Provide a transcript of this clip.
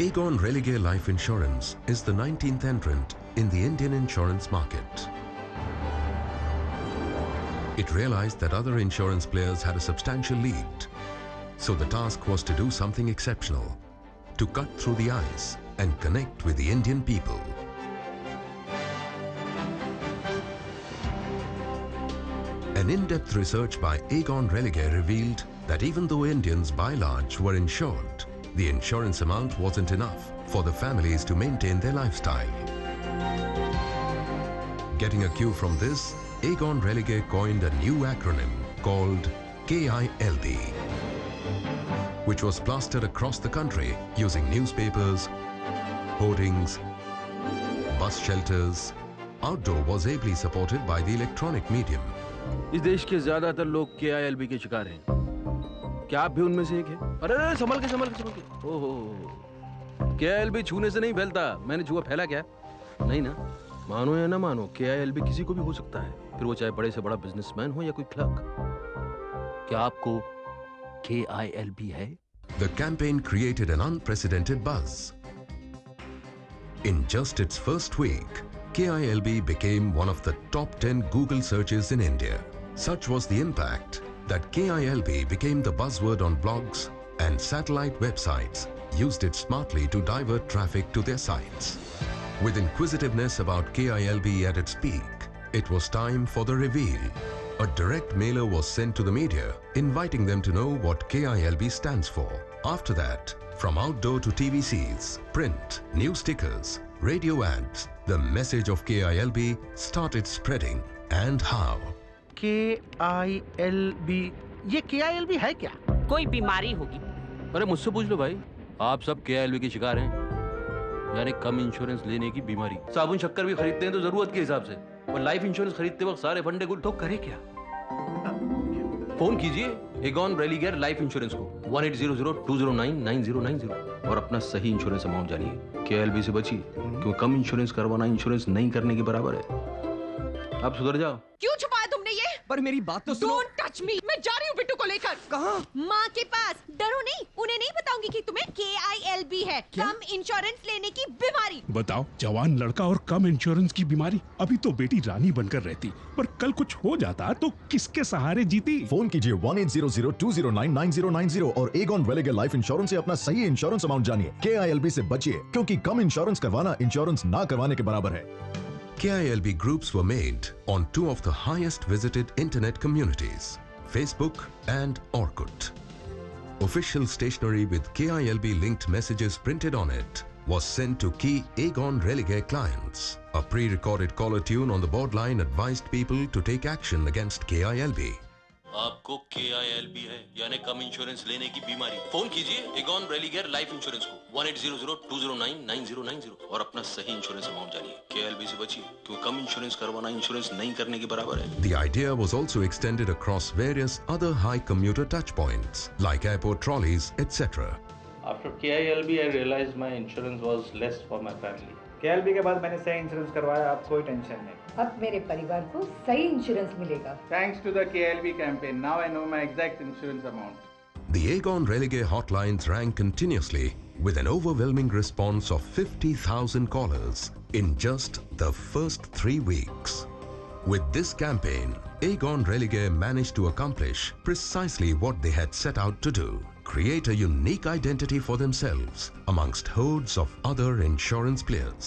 Aegon Religare Life Insurance is the 19th entrant in the Indian insurance market. It realized that other insurance players had a substantial lead. So the task was to do something exceptional, to cut through the ice and connect with the Indian people. An in-depth research by Aegon Religare revealed that even though Indians by large were insured, the insurance amount wasn't enough for the families to maintain their lifestyle. Getting a cue from this, Aegon Religare coined a new acronym called KILB, which was plastered across the country using newspapers, hoardings, bus shelters. Outdoor was ably supported by the electronic medium. इस देश के ज्यादातर लोग KILB के शिकार हैं। क्या आप भी उनमें से एक हैं? अरे संभल के। ओहो, KILB छूने से नहीं फैलता। मैंने छुआ फैला क्या? नहीं ना। मानो या ना मानो, KILB किसी को भी हो सकता है। फिर वो चाहे बड़े से बड़ा बिजनेसमैन हो या कोई क्लर्क। क्या आपको KILB है? The campaign created an unprecedented buzz. In just its first week, KILB became one of the top 10 Google searches in India. Such was the impact that KILB became the buzzword on blogs, and satellite websites used it smartly to divert traffic to their sites. With inquisitiveness about KILB at its peak, it was time for the reveal. A direct mailer was sent to the media, inviting them to know what KILB stands for. After that, from outdoor to TVCs, print, news stickers, radio ads, the message of KILB started spreading. And how? KILB, ये KILB है क्या? कोई बीमारी होगी। अरे मुझसे पूछ लो भाई, आप सब KILB के शिकार हैं। यानी कम इंश्योरेंस लेने की बीमारी। साबुन शक्कर भी खरीदते हैं तो जरूरत के हिसाब से, और लाइफ इंश्योरेंस खरीदते वक्त सारे फंडे गुल। तो करे क्या? फोन कीजिए Aegon Religare लाइफ इंश्योरेंस को 1800-209-9090 और अपना सही इंश्योरेंस अमाउंट जानिए। KILB से बचिए, क्योंकि कम इंश्योरेंस करवाना इंश्योरेंस नहीं करने के बराबर है। आप सुधर जाओ। क्यों छुपाया तुमने ये? पर मेरी बात तो सुनो। Don't touch me! मैं जा रही हूँ बिट्टू को लेकर। कहाँ? माँ के पास। डरो नहीं, उन्हें नहीं बताऊंगी कि तुम्हें KILB है, क्या? कम इंश्योरेंस लेने की बीमारी। बताओ, जवान लड़का और कम इंश्योरेंस की बीमारी। अभी तो बेटी रानी बनकर रहती, पर कल कुछ हो जाता तो किसके सहारे जीती? फोन कीजिए 1800-209-9090 और Aegon Religare लाइफ इंश्योरेंस से अपना सही इंश्योरेंस अमाउंट जानिए। KILB से बचिए, क्योंकि कम इंश्योरेंस करवाना इंश्योरेंस ना करवाने के बराबर है। KILB groups were made on two of the highest visited internet communities, Facebook and Orkut. Official stationery with KILB linked messages printed on it was sent to key Aegon Religare clients. A pre-recorded caller tune on the board line advised people to take action against KILB. आपको KILB है, यानी कम insurance लेने की बीमारी। Phone कीजिए Aegon Religare life insurance को 1800-209-9090 और अपना सही इंश्योरेंस अमाउंट जानिए। KILB से बचिए, क्योंकि कम इंश्योरेंस करवाना इंश्योरेंस नहीं करने के बराबर है। The idea was also extended across various other high commuter touchpoints like airport trolleys, etc. After KILB, I realized my insurance was less for my family. KILB के बाद मैंने सही इंश्योरेंस करवाया, अब कोई टेंशन नहीं। अब मेरे परिवार को सही इंश्योरेंस मिलेगा। Thanks to the KILB campaign, now I know my exact insurance amount. The Aegon Religare hotlines rang continuously with an overwhelming response of 50,000 callers in just the first 3 weeks. With this campaign, Aegon Religare managed to accomplish precisely what they had set out to do: create a unique identity for themselves amongst hordes of other insurance players.